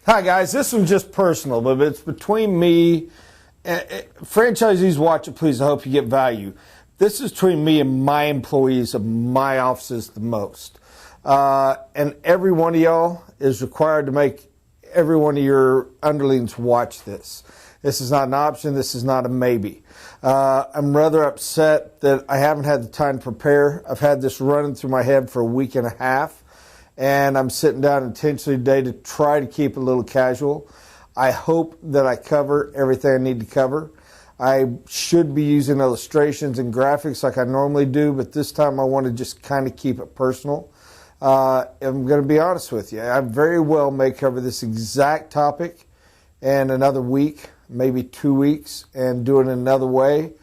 Hi guys, this one's just personal, but it's between me. Franchisees watch it, please. I hope you get value. This is between me and my employees of my offices the most. And every one of y'all is required to make every one of your underlings watch this. This is not an option. This is not a maybe. I'm rather upset that I haven't had the time to prepare. I've had this running through my head for a week and a half. And I'm sitting down intentionally today to try to keep it a little casual. I hope that I cover everything I need to cover. I should be using illustrations and graphics like I normally do, but this time I want to just kind of keep it personal. I'm going to be honest with you. I very well may cover this exact topic in another week, maybe 2 weeks, and do it another way,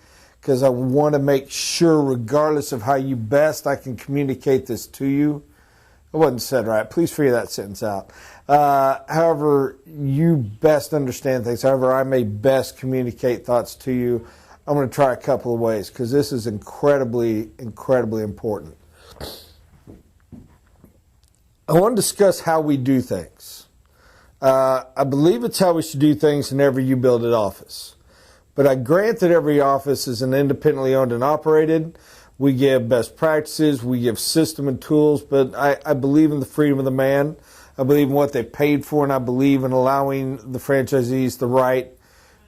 because I want to make sure, regardless of how you best I can communicate this to you. It wasn't said right. Please figure that sentence out. However you best understand things, however I may best communicate thoughts to you, I'm going to try a couple of ways because this is incredibly, incredibly important. I want to discuss how we do things. I believe it's how we should do things whenever you build an office. But I grant that every office is an independently owned and operated. We give best practices, we give system and tools, but I believe in the freedom of the man. I believe in what they paid for, and I believe in allowing the franchisees the right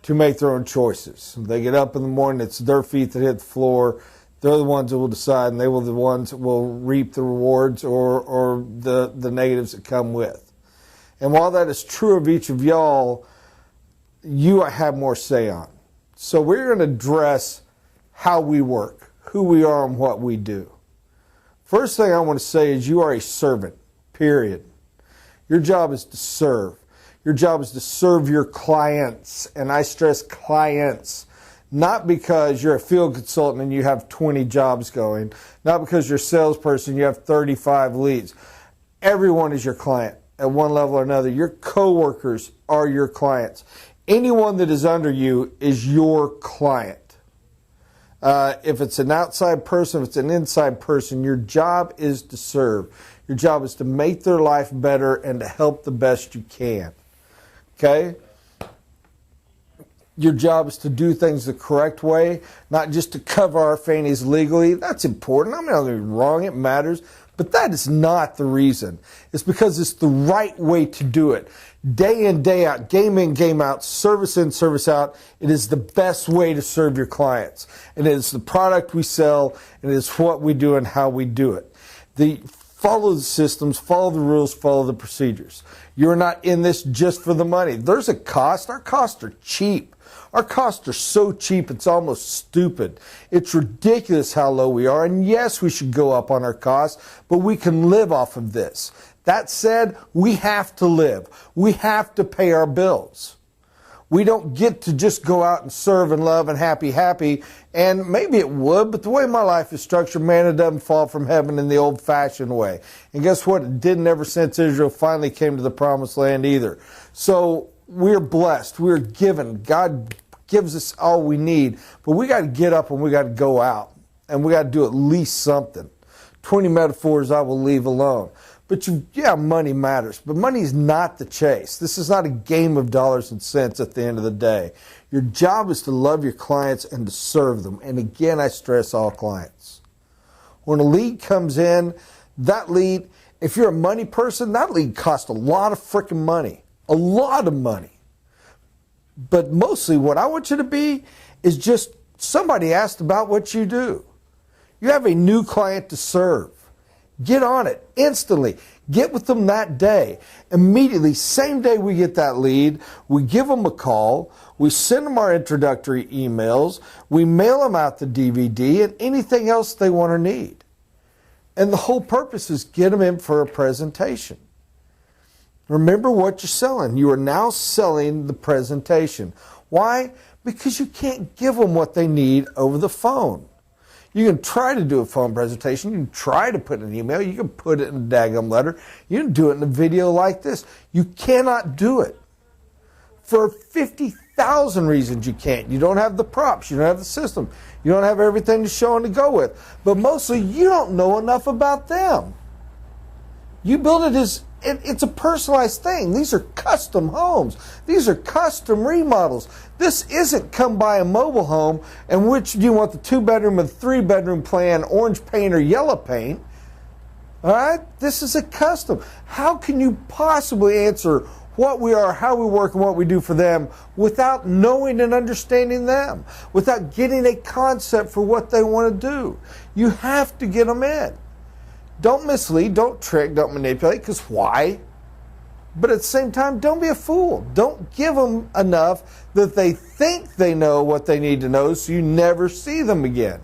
to make their own choices. They get up in the morning, it's their feet that hit the floor. They're the ones that will decide, and they will be the ones that will reap the rewards or the negatives that come with. And while that is true of each of y'all, you I have more say on. So we're going to address how we work, who we are, and what we do. First thing I want to say is you are a servant, period. Your job is to serve. Your job is to serve your clients, and I stress clients, not because you're a field consultant and you have 20 jobs going, not because you're a salesperson, you have 35 leads. Everyone is your client at one level or another. Your coworkers are your clients. Anyone that is under you is your client. If it's an outside person, if it's an inside person, your job is to serve. Your job is to make their life better and to help the best you can. Okay? Your job is to do things the correct way, not just to cover our fannies legally. That's important. I'm not wrong. It matters. But that is not the reason. It's because it's the right way to do it. Day in, day out, game in, game out, service in, service out. It is the best way to serve your clients. And it is the product we sell, and it is what we do and how we do it. Follow the systems, follow the rules, follow the procedures. You're not in this just for the money. There's a cost. Our costs are cheap. Our costs are so cheap, it's almost stupid. It's ridiculous how low we are. And yes, we should go up on our costs, but we can live off of this. That said, we have to live. We have to pay our bills. We don't get to just go out and serve and love and happy. And maybe it would, but the way my life is structured, man, it doesn't fall from heaven in the old-fashioned way. And guess what? It didn't ever since Israel finally came to the promised land either. So we're blessed. We're given. God gives us all we need. But we got to get up and we got to go out. And we got to do at least something. 20 metaphors I will leave alone. But yeah, money matters. But money is not the chase. This is not a game of dollars and cents at the end of the day. Your job is to love your clients and to serve them. And again, I stress all clients. When a lead comes in, that lead, if you're a money person, that lead costs a lot of freaking money. A lot of money. But mostly what I want you to be is just somebody asked about what you do. You have a new client to serve. Get on it instantly. Get with them that day. Immediately, same day we get that lead, we give them a call, we send them our introductory emails, we mail them out the DVD and anything else they want or need. And the whole purpose is get them in for a presentation. Remember what you're selling. You are now selling the presentation. Why? Because you can't give them what they need over the phone. You can try to do a phone presentation. You can try to put an email. You can put it in a daggum letter. You can do it in a video like this. You cannot do it. For 50,000 reasons you can't. You don't have the props. You don't have the system. You don't have everything to show and to go with. But mostly you don't know enough about them. You build it as It's a personalized thing. These are custom homes. These are custom remodels. This isn't come by a mobile home and which do you want, the 2-bedroom or the 3-bedroom plan, orange paint or yellow paint. All right? This is a custom. How can you possibly answer what we are, how we work, and what we do for them without knowing and understanding them, without getting a concept for what they want to do? You have to get them in. Don't mislead, don't trick, don't manipulate, because why? But at the same time, don't be a fool. Don't give them enough that they think they know what they need to know so you never see them again.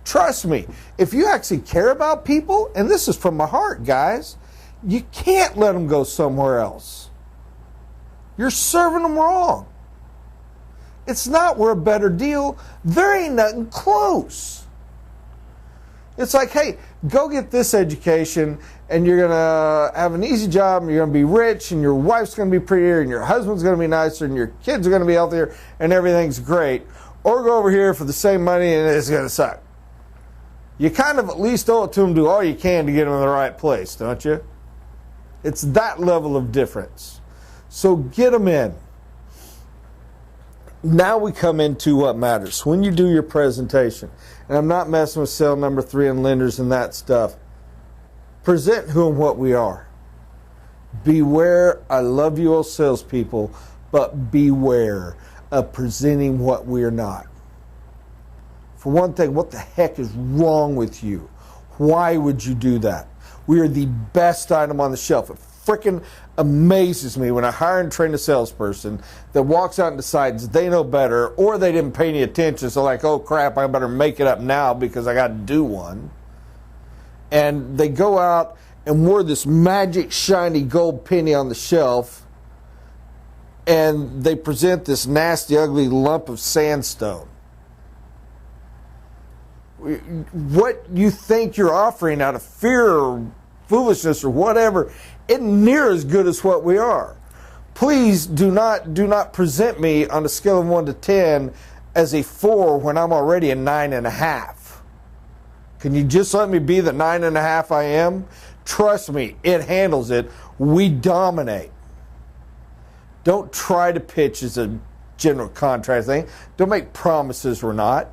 Trust me, if you actually care about people, and this is from my heart, guys, you can't let them go somewhere else. You're serving them wrong. It's not we're a better deal. There ain't nothing close. It's like, hey, go get this education and you're going to have an easy job and you're going to be rich and your wife's going to be prettier and your husband's going to be nicer and your kids are going to be healthier and everything's great. Or go over here for the same money and it's going to suck. You kind of at least owe it to them, do all you can to get them in the right place, don't you? It's that level of difference. So get them in. Now we come into what matters. When you do your presentation, and I'm not messing with cell number 3 and lenders and that stuff, present who and what we are. Beware, I love you all salespeople, but beware of presenting what we are not. For one thing, what the heck is wrong with you? Why would you do that? We are the best item on the shelf. It freaking amazes me when I hire and train a salesperson that walks out and decides they know better or they didn't pay any attention, so like, oh crap, I better make it up now because I got to do one. And they go out and we're this magic shiny gold penny on the shelf and they present this nasty ugly lump of sandstone. What you think you're offering out of fear or foolishness or whatever isn't near as good as what we are. Please do not present me on a scale of 1 to 10 as a 4 when I'm already a 9.5. Can you just let me be the 9.5 I am? Trust me, it handles it. We dominate. Don't try to pitch as a general contract thing. Don't make promises we're not.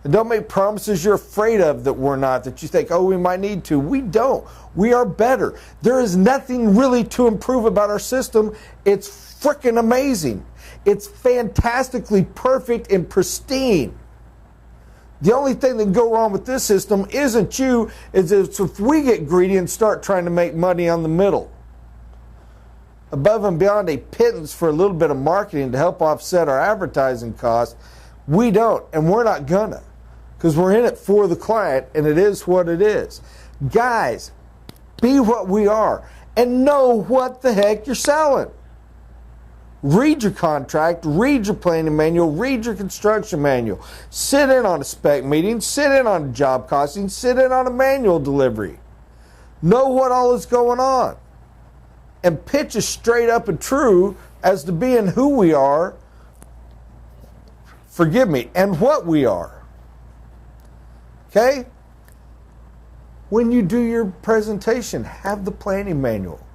And don't make promises you're afraid of that we're not, that you think, oh, we might need to. We don't. We are better. There is nothing really to improve about our system. It's freaking amazing. It's fantastically perfect and pristine. The only thing that can go wrong with this system isn't you, is if we get greedy and start trying to make money on the middle. Above and beyond a pittance for a little bit of marketing to help offset our advertising costs, we don't, and we're not gonna. Because we're in it for the client, and it is what it is. Guys, be what we are, and know what the heck you're selling. Read your contract, read your planning manual, read your construction manual. Sit in on a spec meeting, sit in on a job costing, sit in on a manual delivery. Know what all is going on. And pitch as straight up and true as to being who we are, forgive me, and what we are. Okay? When you do your presentation, have the planning manual.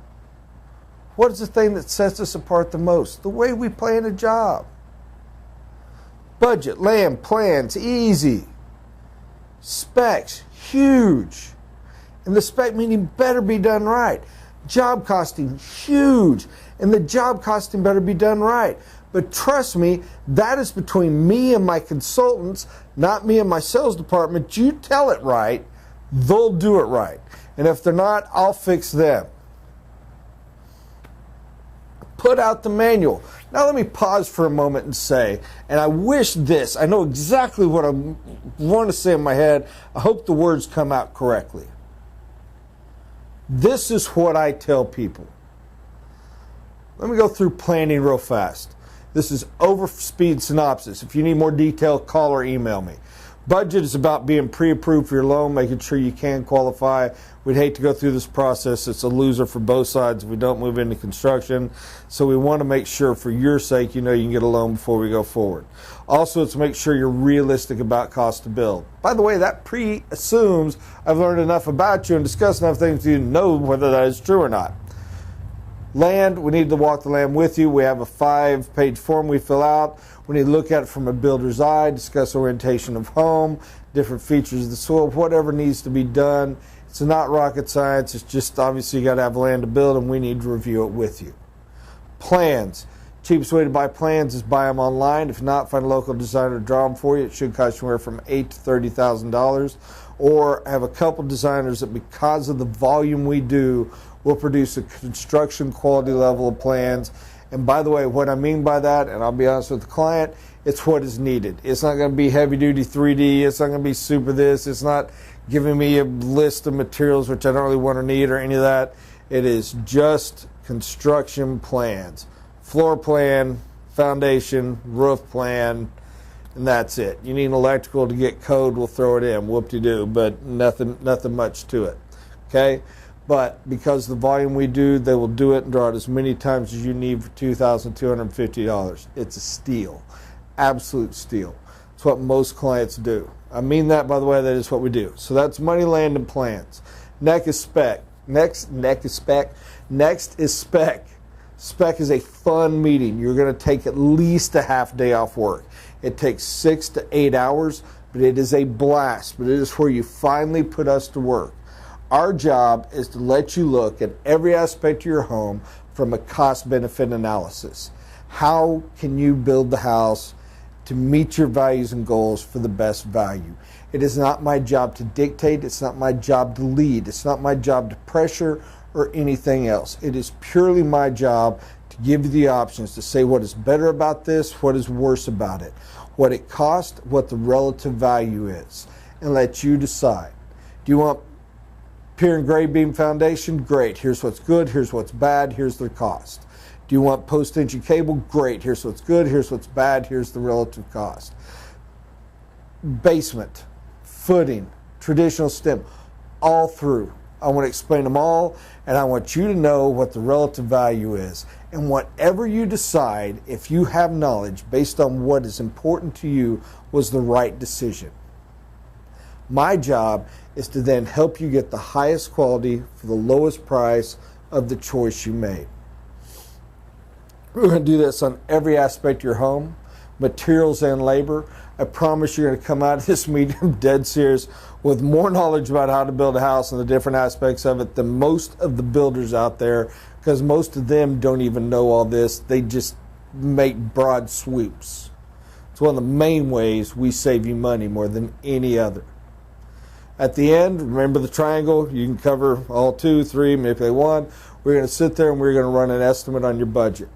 What is the thing that sets us apart the most? The way we plan a job. Budget, land, plans, easy. Specs, huge. And the spec meeting better be done right. Job costing, huge. And the job costing better be done right. But trust me, that is between me and my consultants, not me and my sales department. You tell it right, they'll do it right. And if they're not, I'll fix them. Put out the manual. Now let me pause for a moment and say, and I wish this, I know exactly what I want to say in my head. I hope the words come out correctly. This is what I tell people. Let me go through planning real fast. This is overspeed synopsis. If you need more detail, call or email me. Budget is about being pre-approved for your loan, making sure you can qualify. We'd hate to go through this process. It's a loser for both sides if we don't move into construction. So we want to make sure for your sake you know you can get a loan before we go forward. Also, it's make sure you're realistic about cost to build. By the way, that pre-assumes I've learned enough about you and discussed enough things to know whether that is true or not. Land, we need to walk the land with you. We have a 5-page form we fill out. We need to look at it from a builder's eye, discuss orientation of home, different features of the soil, whatever needs to be done. It's not rocket science. It's just obviously you got to have land to build, and we need to review it with you. Plans. Cheapest way to buy plans is buy them online. If not, find a local designer to draw them for you. It should cost you anywhere from $8,000 to $30,000. Or have a couple designers that, because of the volume we do, will produce a construction quality level of plans. And by the way, what I mean by that, and I'll be honest with the client, it's what is needed. It's not going to be heavy-duty 3D. It's not going to be super this. It's not giving me a list of materials which I don't really want or need or any of that. It is just construction plans. Floor plan, foundation, roof plan, and that's it. You need an electrical to get code, we'll throw it in, whoop-de-doo, but nothing much to it. Okay? But because of the volume we do, they will do it and draw it as many times as you need for $2,250. It's a steal. Absolute steal. It's what most clients do. I mean that, by the way, that is what we do. So that's money, land, and plans. Next is spec. Next is spec. Spec is a fun meeting. You're going to take at least a half day off work. It takes 6 to 8 hours, but it is a blast. But it is where you finally put us to work. Our job is to let you look at every aspect of your home from a cost-benefit analysis. How can you build the house to meet your values and goals for the best value? It is not my job to dictate. It's not my job to lead. It's not my job to pressure or anything else. It is purely my job to give you the options to say what is better about this, what is worse about it, what it costs, what the relative value is, and let you decide. Do you want pier and grade beam foundation? Great. Here's what's good. Here's what's bad. Here's their cost. Do you want post-tension cable? Great. Here's what's good. Here's what's bad. Here's the relative cost. Basement, footing, traditional stem, all through. I want to explain them all, and I want you to know what the relative value is. And whatever you decide, if you have knowledge based on what is important to you, was the right decision. My job is to then help you get the highest quality for the lowest price of the choice you made. We're going to do this on every aspect of your home, materials and labor. I promise you're going to come out of this meeting dead serious with more knowledge about how to build a house and the different aspects of it than most of the builders out there, because most of them don't even know all this. They just make broad sweeps. It's one of the main ways we save you money more than any other. At the end, remember the triangle. You can cover all 2, 3, maybe 1. We're going to sit there and we're going to run an estimate on your budget.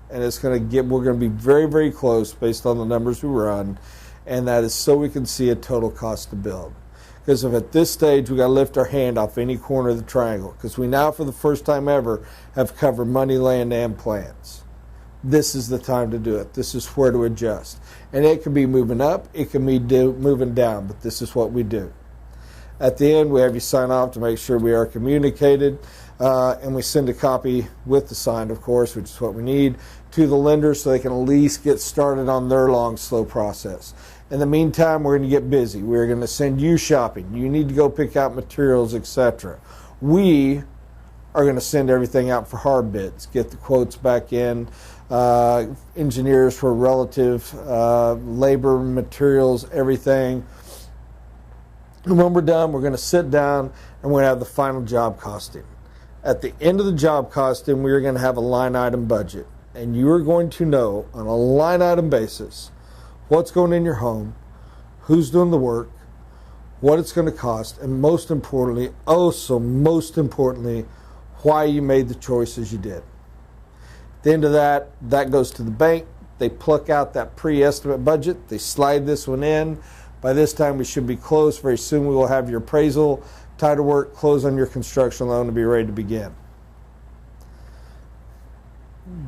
And it's going to get, we're going to be very, very close based on the numbers we run. And that is so we can see a total cost to build. Because if at this stage we got to lift our hand off any corner of the triangle, because we now for the first time ever have covered money, land, and plans. This is the time to do it. This is where to adjust. And it can be moving up, it can be moving down, but this is what we do. At the end, we have you sign off to make sure we are communicated, and we send a copy with the signed, of course, which is what we need, to the lender so they can at least get started on their long, slow process. In the meantime, we're going to get busy. We're going to send you shopping. You need to go pick out materials, etc. We are going to send everything out for hard bids, get the quotes back in, engineers for relative labor, materials, everything. And when we're done, we're going to sit down and we're going to have the final job costing. At the end of the job costing, we are going to have a line item budget. And you are going to know on a line item basis what's going in your home, who's doing the work, what it's going to cost, and most importantly, most importantly, why you made the choices you did. At the end of that, that goes to the bank. They pluck out that pre-estimate budget. They slide this one in. By this time, we should be closed. Very soon, we will have your appraisal, title work, close on your construction loan, and be ready to begin.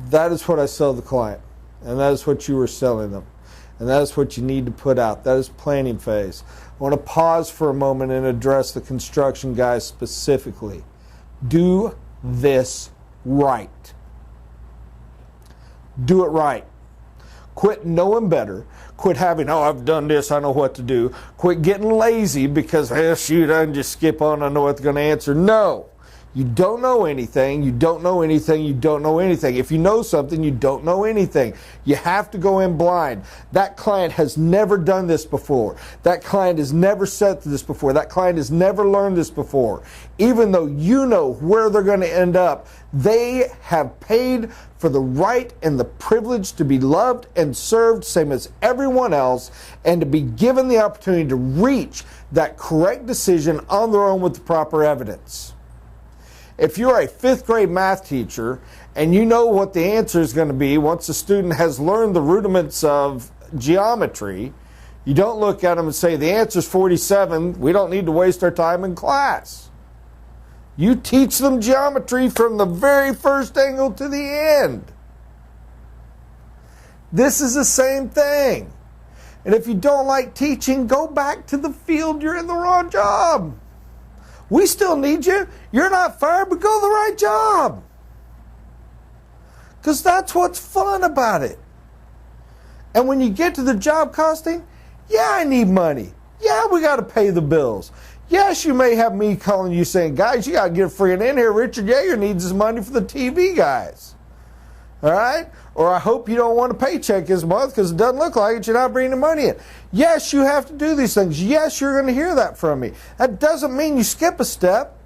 That is what I sell the client, and that is what you are selling them, and that is what you need to put out. That is planning phase. I want to pause for a moment and address the construction guys specifically. Do this right. Do it right. Quit knowing better. Quit having, oh, I've done this, I know what to do. Quit getting lazy because, shoot, I can just skip on, I know what they're going to answer. No. You don't know anything, you don't know anything, you don't know anything. If you know something, you don't know anything. You have to go in blind. That client has never done this before. That client has never said this before. That client has never learned this before. Even though you know where they're going to end up, they have paid for the right and the privilege to be loved and served, same as everyone else, and to be given the opportunity to reach that correct decision on their own with the proper evidence. If you're a 5th grade math teacher and you know what the answer is going to be once the student has learned the rudiments of geometry, you don't look at them and say, the answer is 47, we don't need to waste our time in class. You teach them geometry from the very first angle to the end. This is the same thing. And if you don't like teaching, go back to the field. You're in the wrong job. We still need you. You're not fired, but go the right job. Because that's what's fun about it. And when you get to the job costing, yeah, I need money. Yeah, we got to pay the bills. Yes, you may have me calling you saying, guys, you got to get freaking in here. Richard Yeager needs his money for the TV guys. All right? Or I hope you don't want a paycheck this month because it doesn't look like it. You're not bringing the money in. Yes, you have to do these things. Yes, you're going to hear that from me. That doesn't mean you skip a step.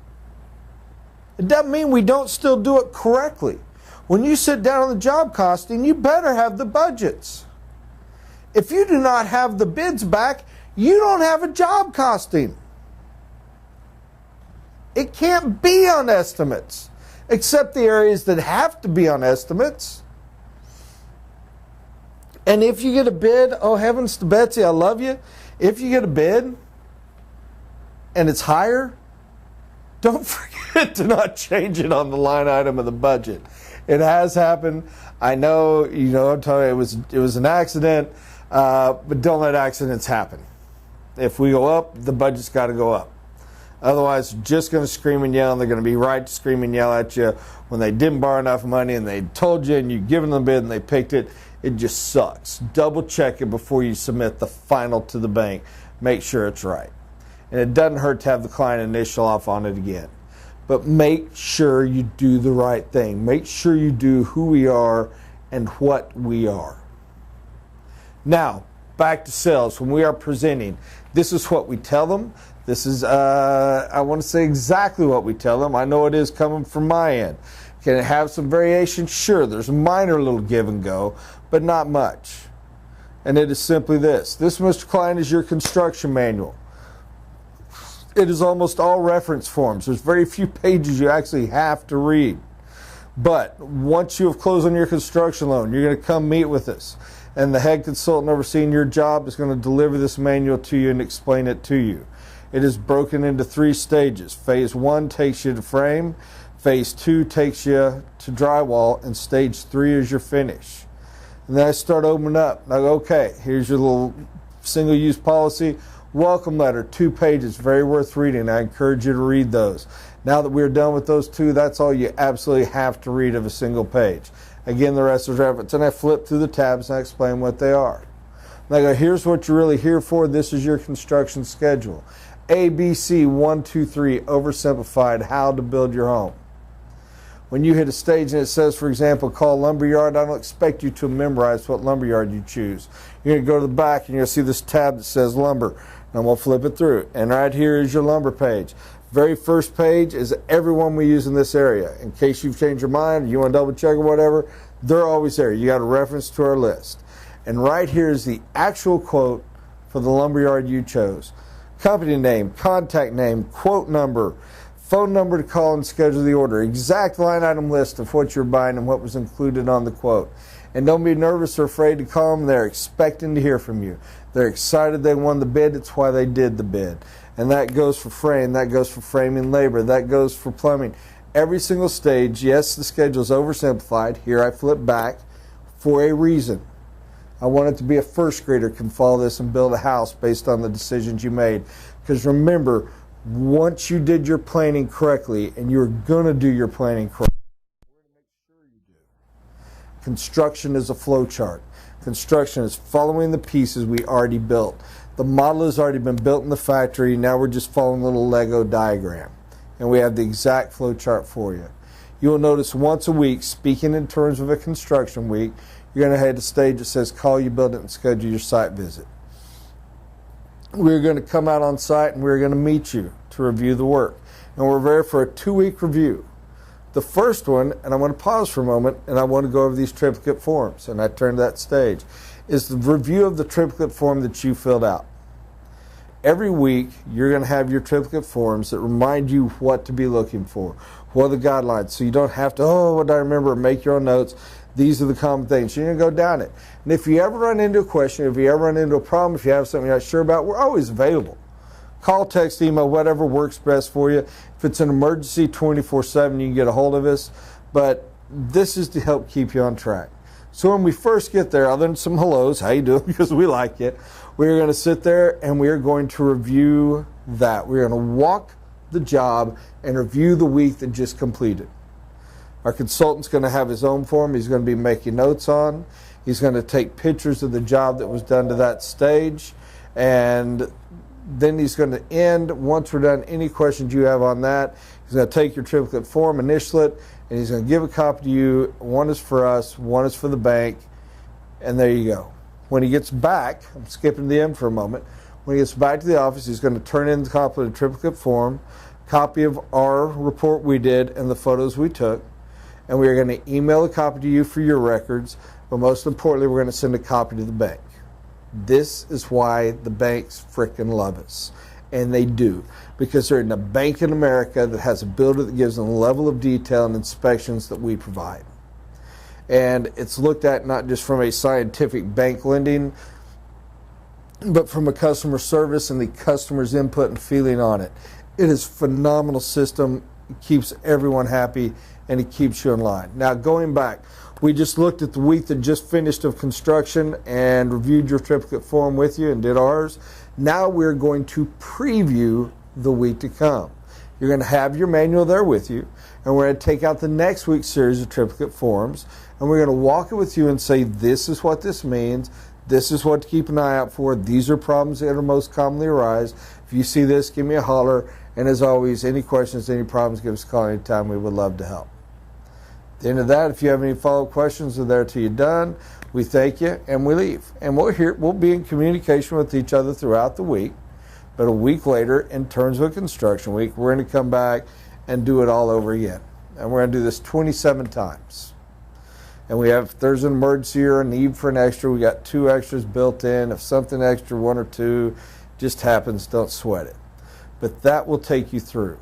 It doesn't mean we don't still do it correctly. When you sit down on the job costing, you better have the budgets. If you do not have the bids back, you don't have a job costing. It can't be on estimates, except the areas that have to be on estimates. And if you get a bid, oh heavens to Betsy, I love you. If you get a bid and it's higher, don't forget to not change it on the line item of the budget. It has happened. I know, I'm telling you, it was an accident, but don't let accidents happen. If we go up, the budget's got to go up. Otherwise, they're just going to scream and yell, and they're going to be right to scream and yell at you when they didn't borrow enough money and they told you and you've given them a bid and they picked it. It just sucks. Double check it before you submit the final to the bank. Make sure it's right. And it doesn't hurt to have the client initial off on it again. But make sure you do the right thing. Make sure you do who we are and what we are. Now, back to sales. When we are presenting, this is what we tell them. This is, I want to say exactly what we tell them. I know it is coming from my end. Can it have some variation? Sure, there's a minor little give and go, but not much. And it is simply this. This, Mr. Klein, is your construction manual. It is almost all reference forms. There's very few pages you actually have to read. But once you have closed on your construction loan, you're going to come meet with us. And the head consultant overseeing your job is going to deliver this manual to you and explain it to you. It is broken into 3 stages. Phase 1 takes you to frame. Phase 2 takes you to drywall. And stage 3 is your finish. And then I start opening up. I go, okay, here's your little single-use policy. Welcome letter, 2 pages, very worth reading. I encourage you to read those. Now that we're done with those 2, that's all you absolutely have to read of a single page. Again, the rest is reference. And I flip through the tabs and I explain what they are. And I go, here's what you're really here for. This is your construction schedule. A, B, C, 1, 2, 3, oversimplified, how to build your home. When you hit a stage and it says, for example, call lumberyard, I don't expect you to memorize what lumberyard you choose. You're going to go to the back and you're going to see this tab that says lumber. And I'm going to flip it through. And right here is your lumber page. Very first page is everyone we use in this area. In case you've changed your mind, or you want to double check or whatever, they're always there. You got a reference to our list. And right here is the actual quote for the lumberyard you chose. Company name, contact name, quote number, phone number to call and schedule the order, exact line item list of what you're buying and what was included on the quote. And don't be nervous or afraid to call them. They're expecting to hear from you. They're excited they won the bid. It's why they did the bid. And that goes for frame. That goes for framing labor. That goes for plumbing. Every single stage, yes, the schedule is oversimplified. Here I flip back for a reason. I want it to be a first grader can follow this and build a house based on the decisions you made. Because remember, once you did your planning correctly, and you're going to do your planning correctly, we're going to make sure you do. Construction is a flow chart. Construction is following the pieces we already built. The model has already been built in the factory. Now we're just following a little Lego diagram. and we have the exact flow chart for you. You will notice once a week, speaking in terms of a construction week, you're going to head to stage that says call your building and schedule your site visit. We're going to come out on site and we're going to meet you to review the work. And we're there for a 2-week review. The first one, and I'm going to pause for a moment, and I want to go over these triplicate forms, and I turn to that stage, is the review of the triplicate form that you filled out. Every week, you're going to have your triplicate forms that remind you what to be looking for, what are the guidelines, so you don't have to, oh, what do I remember, make your own notes. These are the common things. You're going to go down it. And if you ever run into a question, if you ever run into a problem, if you have something you're not sure about, we're always available. Call, text, email, whatever works best for you. If it's an emergency, 24/7, you can get a hold of us. But this is to help keep you on track. So when we first get there, other than some hellos, how you doing, because we like it, we're going to sit there and we're going to review that. We're going to walk the job and review the week that just completed. Our consultant's going to have his own form he's going to be making notes on. He's going to take pictures of the job that was done to that stage, and then he's going to end, once we're done, any questions you have on that. He's going to take your triplicate form, initial it, and he's going to give a copy to you. One is for us, one is for the bank, and there you go. When he gets back, I'm skipping to the end for a moment, when he gets back to the office, he's going to turn in the copy of the triplicate form, copy of our report we did, and the photos we took, and we're going to email a copy to you for your records, but most importantly, we're going to send a copy to the bank. This is why the banks frickin' love us. And they do. Because they're in a bank in America that has a builder that gives them the level of detail and inspections that we provide. And it's looked at not just from a scientific bank lending, but from a customer service and the customer's input and feeling on it. It is a phenomenal system. It keeps everyone happy and it keeps you in line. Now, going back, we just looked at the week that just finished of construction and reviewed your triplicate form with you and did ours. Now we're going to preview the week to come. You're going to have your manual there with you, and we're going to take out the next week's series of triplicate forms, and we're going to walk it with you and say, this is what this means, this is what to keep an eye out for, these are problems that are most commonly arise. If you see this, give me a holler, and as always, any questions, any problems, give us a call anytime. We would love to help. At the end of that, if you have any follow-up questions, we're there till you're done. We thank you, and we leave. And we'll be in communication with each other throughout the week. But a week later, in terms of a construction week, we're going to come back and do it all over again. And we're going to do this 27 times. And if there's an emergency or a need for an extra, we got 2 extras built in. If something extra, 1 or 2, just happens, don't sweat it. But that will take you through.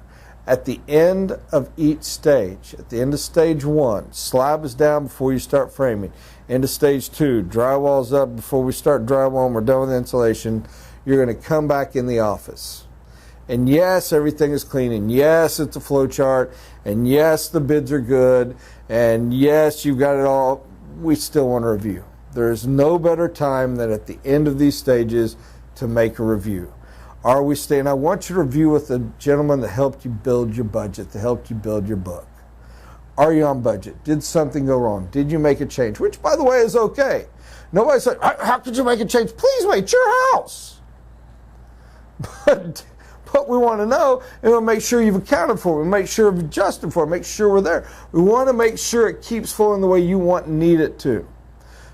At the end of each stage, at the end of stage 1, slab is down before you start framing. End of stage 2, drywall's up before we start drywall and we're done with insulation. You're going to come back in the office. And yes, everything is clean. And yes, it's a flow chart. And yes, the bids are good. And yes, you've got it all. We still want to review. There is no better time than at the end of these stages to make a review. Are we staying? I want you to review with the gentleman that helped you build your budget, that helped you build your book. Are you on budget? Did something go wrong? Did you make a change? Which, by the way, is okay. Nobody said, how could you make a change? Please wait, it's your house. But we want to know, and we'll make sure you've accounted for it. We'll make sure you've adjusted for it. Make sure we're there. We want to make sure it keeps flowing the way you want and need it to.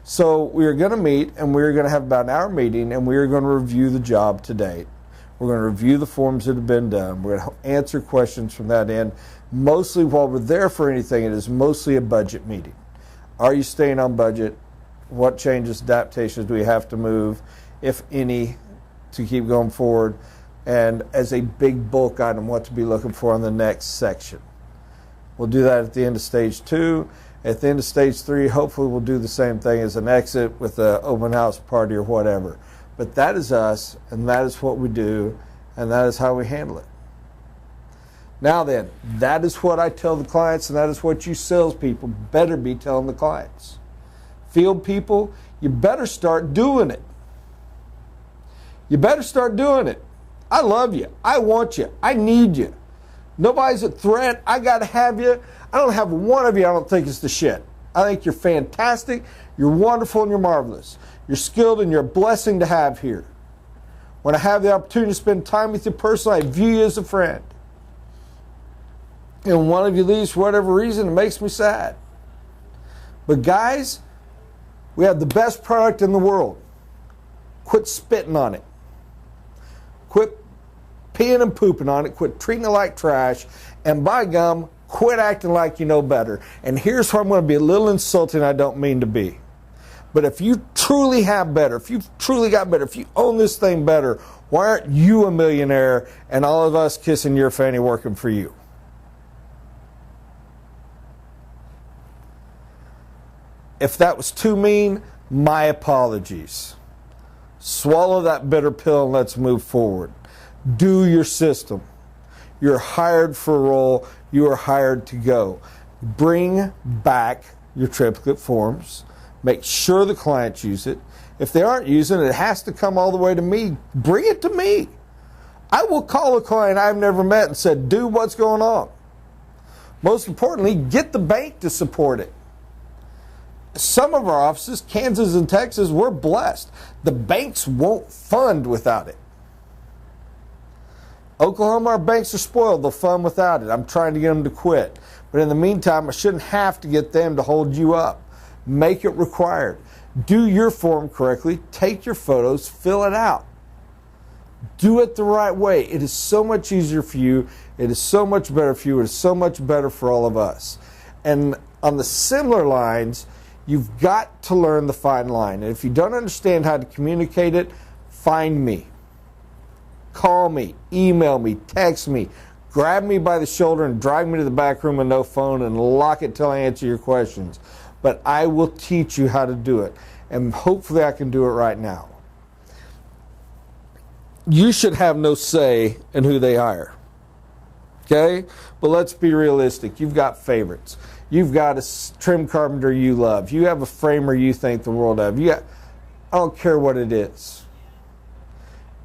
So we're going to meet, and we're going to have about an hour meeting, and we're going to review the job to date. We're going to review the forms that have been done. We're going to answer questions from that end. Mostly, while we're there for anything, it is mostly a budget meeting. Are you staying on budget? What changes, adaptations do we have to move, if any, to keep going forward? And as a big bulk item, what to be looking for on the next section. We'll do that at the end of stage 2. At the end of stage 3, hopefully we'll do the same thing as an exit with an open house party or whatever. But that is us, and that is what we do, and that is how we handle it. Now then, that is what I tell the clients, and that is what you salespeople better be telling the clients. Field people, you better start doing it. You better start doing it. I love you. I want you. I need you. Nobody's a threat. I got to have you. I don't have one of you I don't think is the shit. I think you're fantastic. You're wonderful and you're marvelous. You're skilled and you're a blessing to have here. When I have the opportunity to spend time with you personally, I view you as a friend. and one of you leaves for whatever reason, it makes me sad. But guys, we have the best product in the world. Quit spitting on it. Quit peeing and pooping on it. Quit treating it like trash. And by gum, quit acting like you know better. And here's where I'm going to be a little insulting. I don't mean to be. But if you truly have better, if you've truly got better, if you own this thing better, why aren't you a millionaire and all of us kissing your fanny working for you? If that was too mean, my apologies. Swallow that bitter pill and let's move forward. Do your system. You're hired for a role. You are hired to go. Bring back your triplicate forms. Make sure the clients use it. If they aren't using it, it has to come all the way to me. Bring it to me. I will call a client I've never met and said, dude, what's going on? Most importantly, get the bank to support it. Some of our offices, Kansas and Texas, we're blessed. The banks won't fund without it. Oklahoma, our banks are spoiled. They'll fund without it. I'm trying to get them to quit. But in the meantime, I shouldn't have to get them to hold you up. Make it required. Do your form correctly. Take your photos. Fill it out. Do it the right way. It is so much easier for you. It is so much better for you. It is so much better for all of us. And on the similar lines, you've got to learn the fine line. And if you don't understand how to communicate it, find me. Call me, email me, text me, grab me by the shoulder and drag me to the back room with no phone and lock it till I answer your questions. But I will teach you how to do it. And hopefully I can do it right now. You should have no say in who they hire. Okay? But let's be realistic. You've got favorites. You've got a trim carpenter you love. You have a framer you think the world of. I don't care what it is.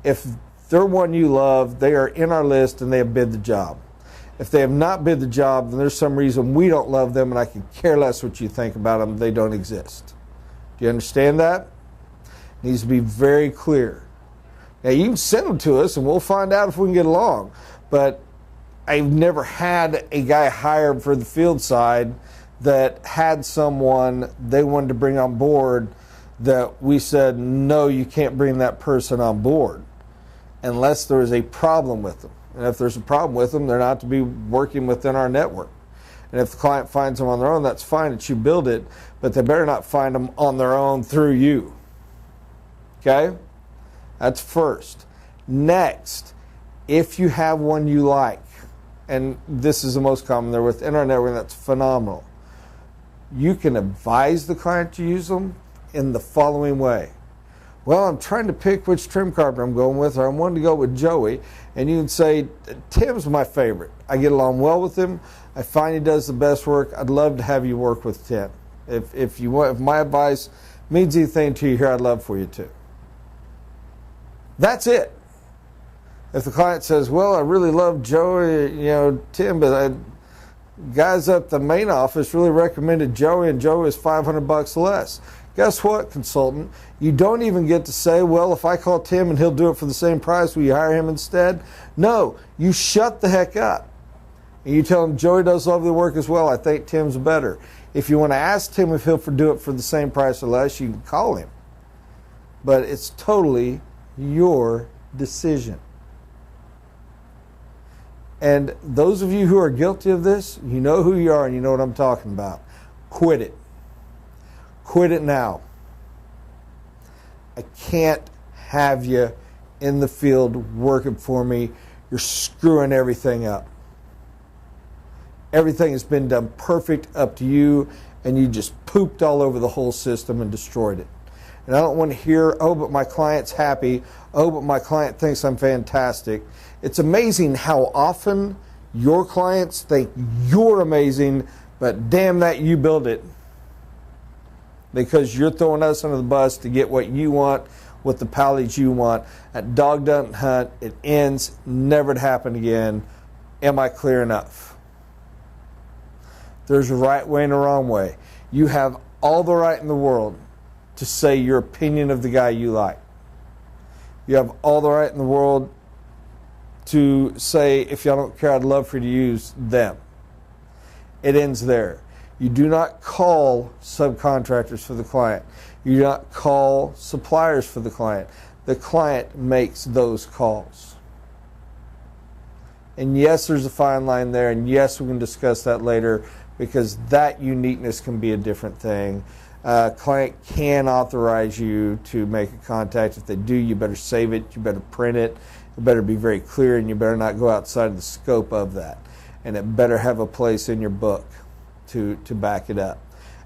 If they're one you love, they are in our list and they have bid the job. If they have not bid the job, then there's some reason we don't love them and I can care less what you think about them. They don't exist. Do you understand that? It needs to be very clear. Now, you can send them to us and we'll find out if we can get along. But I've never had a guy hired for the field side that had someone they wanted to bring on board that we said, no, you can't bring that person on board unless there is a problem with them. And if there's a problem with them, they're not to be working within our network. And if the client finds them on their own, that's fine that you build it, but they better not find them on their own through you. Okay? That's first. Next, if you have one you like, and this is the most common, they're within our network, that's phenomenal. You can advise the client to use them in the following way. Well, I'm trying to pick which trim carpenter I'm going with, or I'm wanting to go with Joey. And you can say, Tim's my favorite. I get along well with him. I find he does the best work. I'd love to have you work with Tim. If my advice means anything to you here, I'd love for you to. That's it. If the client says, well, I really love Joey, Tim, but guys up the main office really recommended Joey, and Joey is $500 less. Guess what, consultant? You don't even get to say, well, if I call Tim and he'll do it for the same price, will you hire him instead? No, you shut the heck up. And you tell him, Joey does lovely work as well. I think Tim's better. If you want to ask Tim if he'll do it for the same price or less, you can call him. But it's totally your decision. And those of you who are guilty of this, you know who you are and you know what I'm talking about. Quit it. Quit it now. I can't have you in the field working for me. You're screwing everything up. Everything has been done perfect up to you, and you just pooped all over the whole system and destroyed it. And I don't want to hear, oh, but my client's happy. Oh, but my client thinks I'm fantastic. It's amazing how often your clients think you're amazing, but damn that you build it. Because you're throwing us under the bus to get what you want with the pallets you want. That dog doesn't hunt. It ends. Never to happen again. Am I clear enough? There's a right way and a wrong way. You have all the right in the world to say your opinion of the guy you like. You have all the right in the world to say, if y'all don't care, I'd love for you to use them. It ends there. You do not call subcontractors for the client. You do not call suppliers for the client. The client makes those calls. And yes, there's a fine line there, and yes, we can discuss that later, because that uniqueness can be a different thing. Client can authorize you to make a contact. If they do, you better save it, you better print it, it better be very clear, and you better not go outside of the scope of that. And it better have a place in your book to back it up.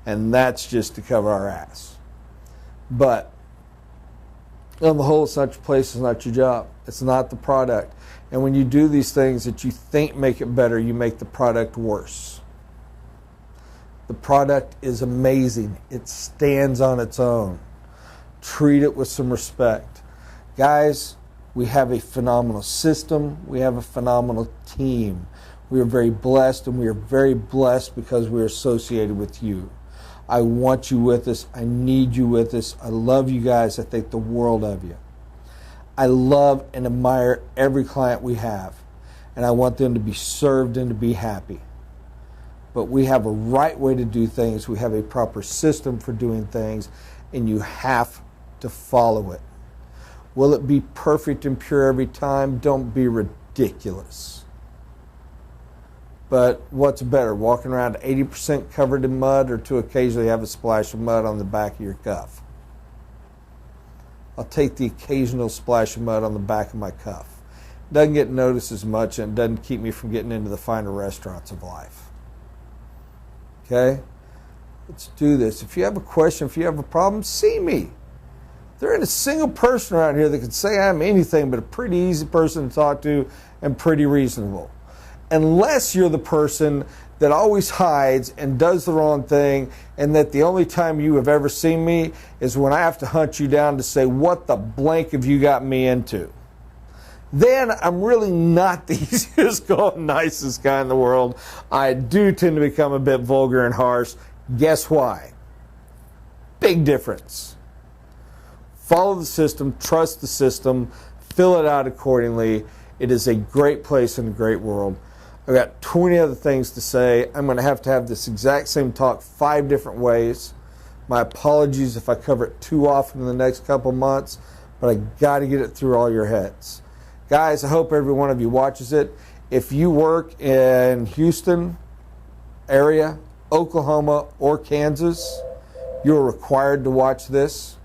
And that's just to cover our ass. But on the whole, it's not your place, it's not your job. It's not the product. And when you do these things that you think make it better, you make the product worse. The product is amazing. It stands on its own. Treat it with some respect. Guys, we have a phenomenal system. We have a phenomenal team. We are very blessed, and we are very blessed because we are associated with you. I want you with us. I need you with us. I love you guys. I think the world of you. I love and admire every client we have, and I want them to be served and to be happy. But we have a right way to do things. We have a proper system for doing things, and you have to follow it. Will it be perfect and pure every time? Don't be ridiculous. But what's better, walking around 80% covered in mud, or to occasionally have a splash of mud on the back of your cuff? I'll take the occasional splash of mud on the back of my cuff. It doesn't get noticed as much, and it doesn't keep me from getting into the finer restaurants of life. Okay? Let's do this. If you have a question, if you have a problem, see me. There ain't a single person around here that can say I'm anything but a pretty easy person to talk to and pretty reasonable. Unless you're the person that always hides and does the wrong thing, and that the only time you have ever seen me is when I have to hunt you down to say, what the blank have you got me into? Then I'm really not the easiest going, nicest guy in the world. I do tend to become a bit vulgar and harsh. Guess why? Big difference. Follow the system, trust the system, fill it out accordingly. It is a great place in a great world. I've got 20 other things to say. I'm going to have this exact same talk 5 different ways. My apologies if I cover it too often in the next couple months, but I got to get it through all your heads. Guys, I hope every one of you watches it. If you work in Houston area, Oklahoma, or Kansas, you're required to watch this.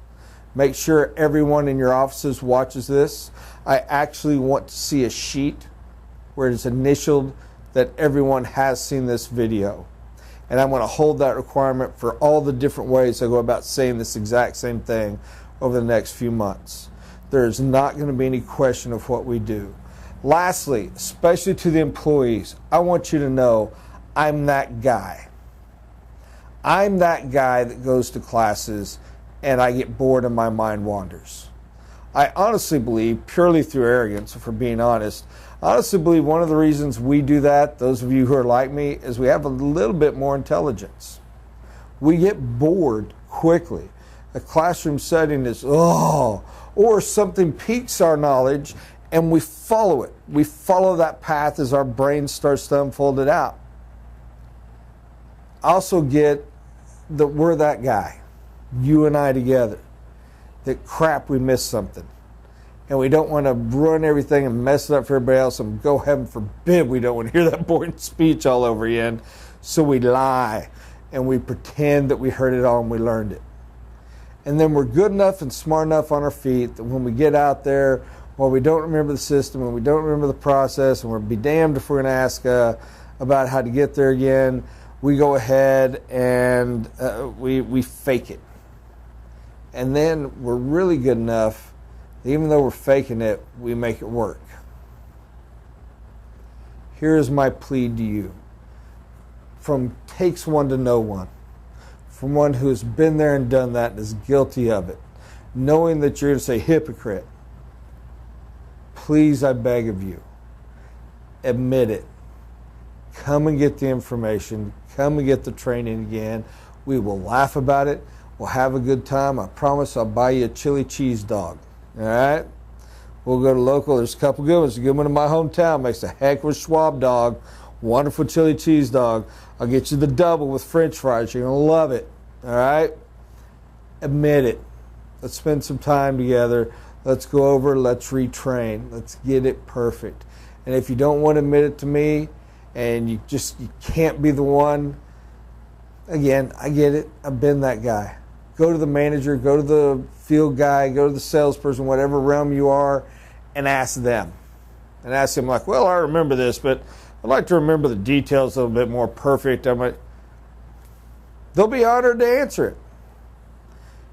Make sure everyone in your offices watches this. I actually want to see a sheet where it's initialed that everyone has seen this video. And I'm going to hold that requirement for all the different ways I go about saying this exact same thing over the next few months. There is not going to be any question of what we do. Lastly, especially to the employees, I want you to know I'm that guy. I'm that guy that goes to classes and I get bored and my mind wanders. I honestly believe, purely through arrogance, if we're being honest, I honestly believe one of the reasons we do that, those of you who are like me, is we have a little bit more intelligence. We get bored quickly. A classroom setting is, or something piques our knowledge and we follow it. We follow that path as our brain starts to unfold it out. I also get that we're that guy, you and I together, that crap, we missed something. And we don't want to ruin everything and mess it up for everybody else, and go heaven forbid we don't want to hear that boring speech all over again. So we lie and we pretend that we heard it all and we learned it. And then we're good enough and smart enough on our feet that when we get out there, while we don't remember the system and we don't remember the process, and we'll be damned if we're going to ask about how to get there again, we go ahead and we fake it. And then we're really good enough, even though we're faking it, we make it work. Here is my plea to you. From takes one to know one. From one who has been there and done that and is guilty of it. Knowing that you're going to say hypocrite. Please, I beg of you, admit it. Come and get the information. Come and get the training again. We will laugh about it. We'll have a good time. I promise I'll buy you a chili cheese dog. All right? We'll go to local. There's a couple good ones. A good one in my hometown. Makes a heck of a Schwab dog. Wonderful chili cheese dog. I'll get you the double with French fries. You're going to love it. All right? Admit it. Let's spend some time together. Let's go over. Let's retrain. Let's get it perfect. And if you don't want to admit it to me and you can't be the one, again, I get it. I've been that guy. Go to the manager, go to the field guy, go to the salesperson, whatever realm you are, and ask them. And ask them like, well, I remember this, but I'd like to remember the details a little bit more perfect. They'll be honored to answer it.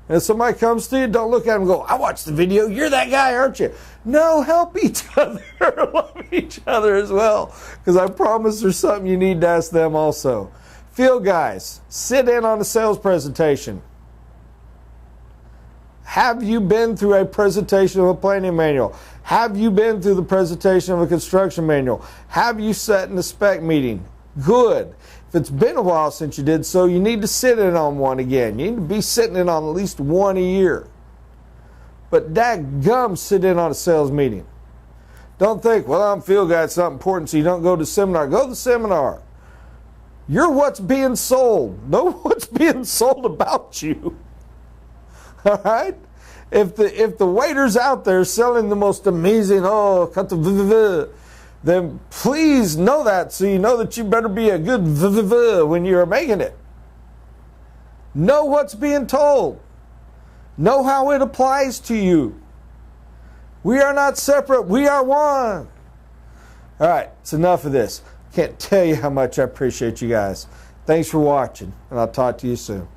And if somebody comes to you, don't look at them and go, I watched the video. You're that guy, aren't you? No, help each other. Love each other as well. Because I promise there's something you need to ask them also. Field guys, sit in on a sales presentation. Have you been through a presentation of a planning manual? Have you been through the presentation of a construction manual? Have you sat in a spec meeting? Good. If it's been a while since you did so, you need to sit in on one again. You need to be sitting in on at least one a year. But dadgum, sit in on a sales meeting. Don't think, well, I'm field guy, it's not important, so you don't go to seminar. Go to the seminar. You're what's being sold. Know what's being sold about you. All right? If the waiter's out there selling the most amazing, then please know that so you know that you better be a good when you're making it. Know what's being told. Know how it applies to you. We are not separate. We are one. All right, it's enough of this. Can't tell you how much I appreciate you guys. Thanks for watching, and I'll talk to you soon.